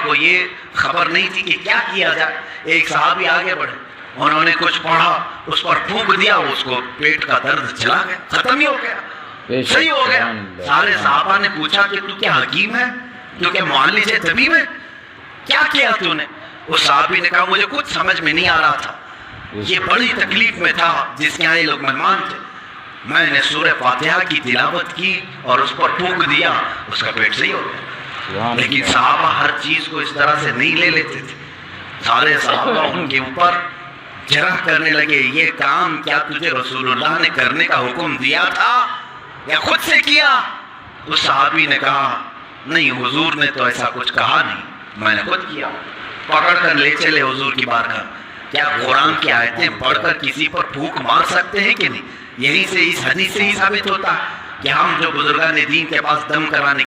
को ये खबर नहीं थी कि क्या किया जाए। एक साहबी आगे बढ़े, उन्होंने कुछ पढ़ा, उस पर फूंक दिया, उसको पेट का दर्द चला गया, खत्म ही हो गया, सही हो गया। सारे साहबा ने पूछा कि तू क्या हकीम है, तू क्या मुअल्लिज है, तबीब है, क्या किया तूने? उस साहबी ने कहा मुझे कुछ समझ में नहीं आ रहा था, ये बड़ी तकलीफ में था, जिसके यहाँ ये लोग मेहमान थे, मैंने सूरह फातिहा की तिलावत की और उस पर फूंक दिया, उसका पेट सही हो गया। लेकिन साहबा हर चीज को इस तरह से नहीं ले लेते थे। सारे साहबा उनके ऊपर जरह करने लगे, ये काम क्या तुझे रसूलुल्लाह ने करने का हुक्म दिया था या खुद से किया? उस साहबी ने कहा नहीं, हुजूर ने तो ऐसा कुछ कहा नहीं, मैंने खुद किया। पकड़ कर ले चले हुजूर की बारगाह। क्या कुरान की आयतें पढ़कर किसी पर फूंक मार सकते हैं कि नहीं? यही से, इस हदीस से ही साबित होता है कि हम जो बुजुर्गान दीन के पास दम कराने